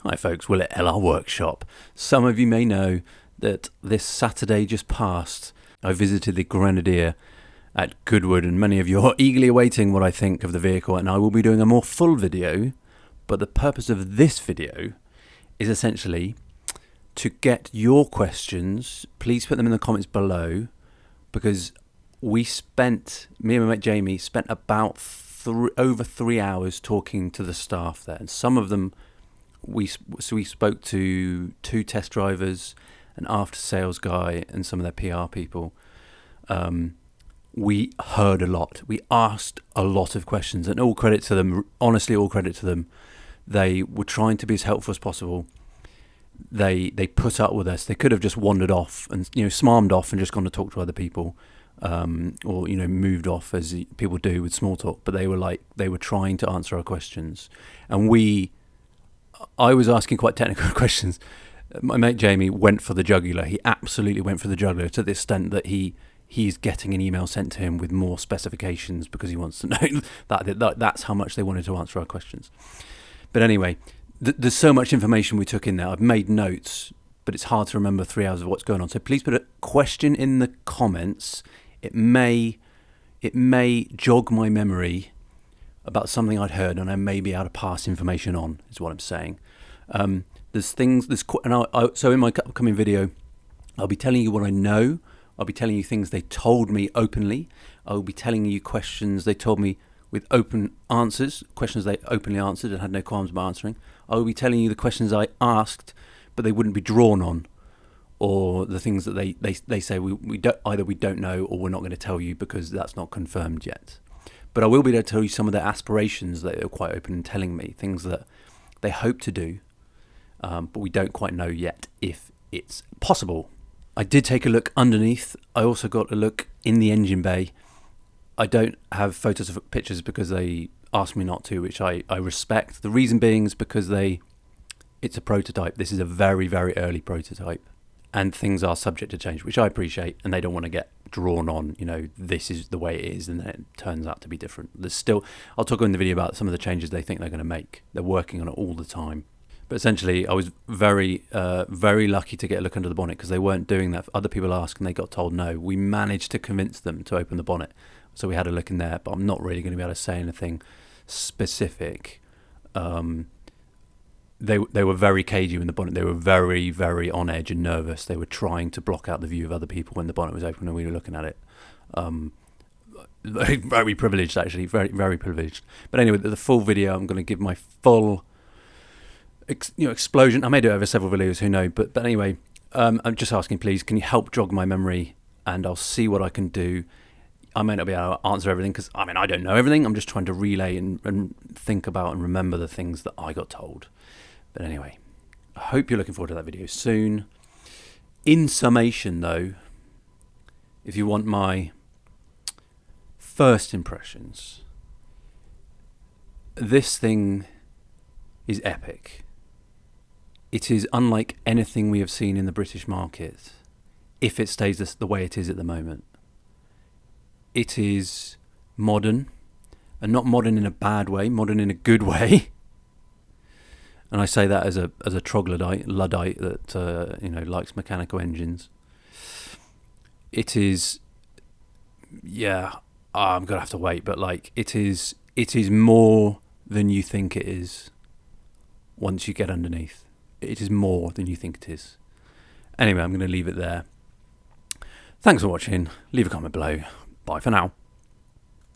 Hi folks, Will at LR Workshop. Some of you may know that this Saturday just past, I visited the Grenadier at Goodwood, and many of you are eagerly awaiting what I think of the vehicle, and I will be doing a more full video, but the purpose of this video is essentially to get your questions. Please put them in the comments below, because me and my mate Jamie spent about over 3 hours talking to the staff there, and some of them we spoke to 2 test drivers, an after sales guy, and some of their PR people. We heard a lot. We asked a lot of questions, and all credit to them. Honestly, all credit to them. They were trying to be as helpful as possible. They put up with us. They could have just wandered off and smarmed off and just gone to talk to other people, or moved off as people do with small talk. But they were trying to answer our questions, and I was asking quite technical questions. My mate Jamie went for the jugular. He absolutely went for the jugular, to the extent that he's getting an email sent to him with more specifications because he wants to know that's how much they wanted to answer our questions. But anyway, there's so much information we took in there. I've made notes, but it's hard to remember 3 hours of what's going on. So please put a question in the comments. It may jog my memory about something I'd heard, and I may be able to pass information on, is what I'm saying. So in my upcoming video, I'll be telling you what I know. I'll be telling you things they told me openly. I'll be telling you questions they told me with open answers, questions they openly answered and had no qualms about answering. I will be telling you the questions I asked, but they wouldn't be drawn on, or the things that they say we don't know, or we're not going to tell you because that's not confirmed yet. But I will be able to tell you some of their aspirations that they're quite open in telling me, things that they hope to do, but we don't quite know yet if it's possible. I did take a look underneath. I also got a look in the engine bay. I don't have photos of pictures because they asked me not to, which I respect. The reason being is because it's a prototype. This is a very, very early prototype, and things are subject to change, which I appreciate, and they don't want to get drawn on, this is the way it is, and then it turns out to be different. I'll talk in the video about some of the changes they think they're going to make. They're working on it all the time. But essentially, I was very, very lucky to get a look under the bonnet, because they weren't doing that. Other people asked and they got told no. We managed to convince them to open the bonnet, so we had a look in there, but I'm not really going to be able to say anything specific. They were very cagey in the bonnet. They were very, very on edge and nervous. They were trying to block out the view of other people when the bonnet was open and we were looking at it. Very privileged, actually, very, very privileged. But anyway, the full video, I'm going to give my full explosion. I may do it over several videos, who knows? But anyway, I'm just asking, please, can you help jog my memory, and I'll see what I can do. I may not be able to answer everything, because I don't know everything. I'm just trying to relay and think about and remember the things that I got told. But anyway, I hope you're looking forward to that video soon. In summation, though, if you want my first impressions, this thing is epic. It is unlike anything we have seen in the British market, if it stays the way it is at the moment. It is modern, and not modern in a bad way, modern in a good way. And I say that as a troglodyte, Luddite that likes mechanical engines. It is, I'm gonna have to wait, but it is more than you think it is. Once you get underneath, it is more than you think it is. Anyway, I'm going to leave it there. Thanks for watching. Leave a comment below. Bye for now.